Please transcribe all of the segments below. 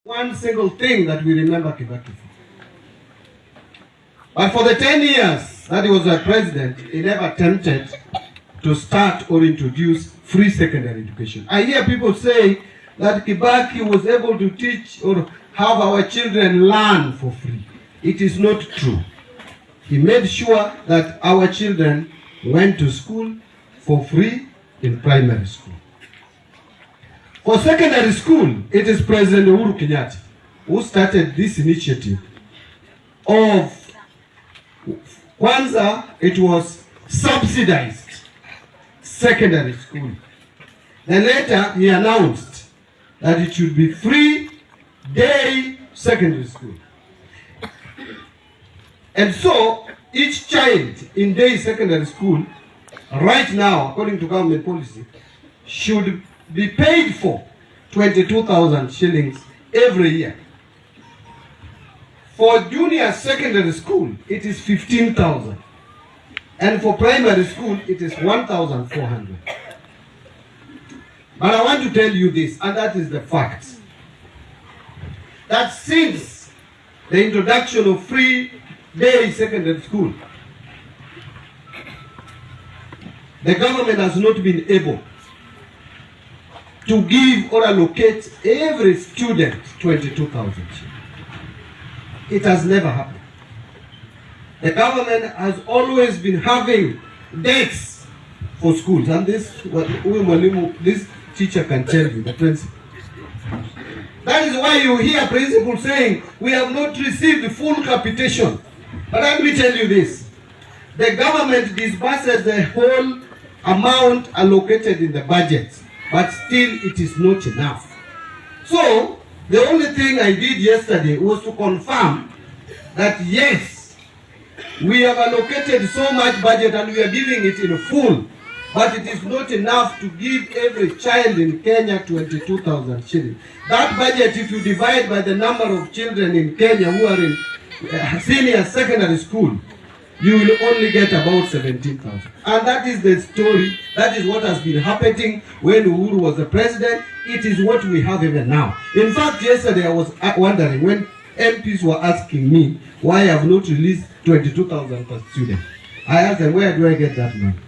one single thing that we remember Kibaki for. But for the 10 years that he was a president, he never attempted to start or introduce free secondary education. I hear people say that Kibaki was able to teach or have our children learn for free. It is not true. He made sure that our children went to school for free in primary school. For secondary school, it is President Uhuru Kenyatta who started this initiative of Kwanza, it was subsidized secondary school. Then later he announced that it should be free day secondary school. And so each child in day secondary school right now, according to government policy, should be paid for 22,000 shillings every year. For junior secondary school, it is 15,000. And for primary school, it is 1,400. But I want to tell you this, and that is the fact, that since the introduction of free day secondary school, the government has not been able to give or allocate every student 22,000. It has never happened. The government has always been having debts for schools, and this teacher can tell you, the principal. That is why you hear principals saying, we have not received full capitation. But let me tell you this, the government disburses the whole amount allocated in the budget, but still it is not enough. So, the only thing I did yesterday was to confirm that yes, we have allocated so much budget and we are giving it in full, but it is not enough to give every child in Kenya 22,000 shillings. That budget, if you divide by the number of children in Kenya who are in senior secondary school, you will only get about 17,000. And that is the story. That is what has been happening when Uhuru was the president. It is what we have even now. In fact, yesterday I was wondering when MPs were asking me why I have not released 22,000 per student. I asked them, where do I get that money?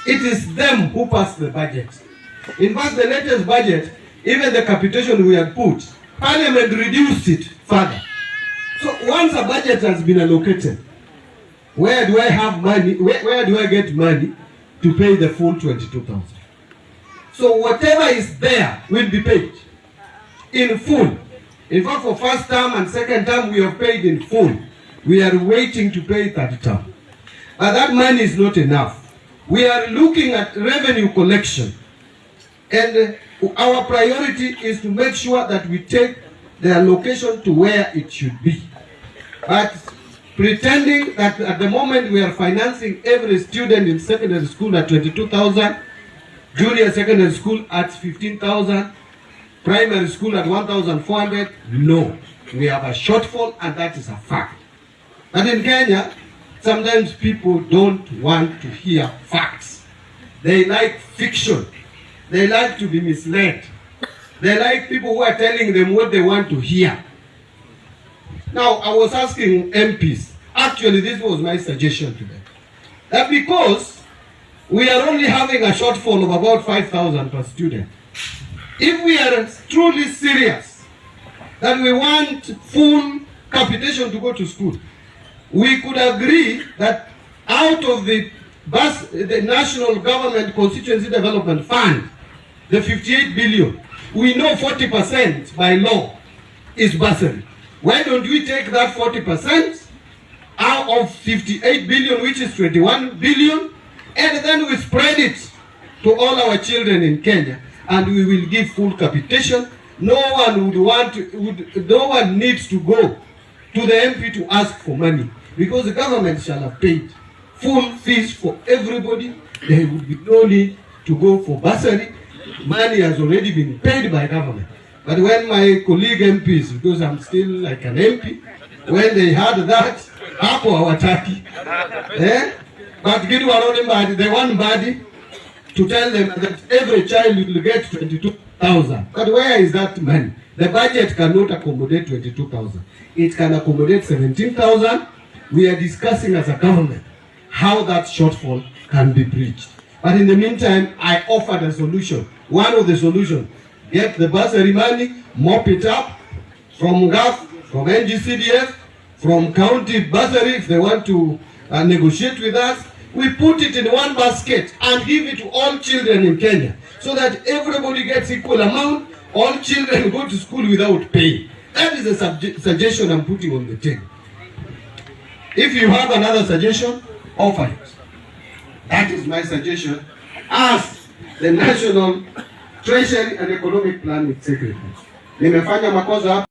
It is them who passed the budget. In fact, the latest budget, even the capitation we had put, Parliament reduced it further. So once a budget has been allocated, where do I have money? Where do I get money to pay the full 22,000? So whatever is there will be paid in full. In fact, for first term and second term, we have paid in full. We are waiting to pay third term. But that money is not enough. We are looking at revenue collection. And our priority is to make sure that we take the allocation to where it should be. But pretending that at the moment we are financing every student in secondary school at 22,000, junior secondary school at 15,000, primary school at 1,400, no. We have a shortfall and that is a fact. But in Kenya, sometimes people don't want to hear facts. They like fiction. They like to be misled. They like people who are telling them what they want to hear. Now, I was asking MPs, actually this was my suggestion to them, that because we are only having a shortfall of about 5,000 per student, if we are truly serious that we want full capitation to go to school, we could agree that out of the National Government Constituency Development Fund, the 58 billion, we know 40% by law is bursary. Why don't we take that 40% out of 58 billion, which is 21 billion, and then we spread it to all our children in Kenya, and we will give full capitation. No one needs to go to the MP to ask for money, because the government shall have paid full fees for everybody. There would be no need to go for bursary. Money has already been paid by government. But when my colleague MPs, because I'm still like an MP, when they had that, hapo hawataki. But they want Mbadi to tell them that every child will get 22,000. But where is that money? The budget cannot accommodate 22,000. It can accommodate 17,000. We are discussing as a government how that shortfall can be bridged. But in the meantime, I offered a solution. One of the solutions, get the bursary money, mop it up from govt, from NGCDF, from county bursary if they want to negotiate with us. We put it in one basket and give it to all children in Kenya so that everybody gets equal amount. All children go to school without pay. That is the suggestion I'm putting on the table. If you have another suggestion, offer it. That is my suggestion as the National Treasury and Economic Planning Secretary. Nimefanya makosa hapa.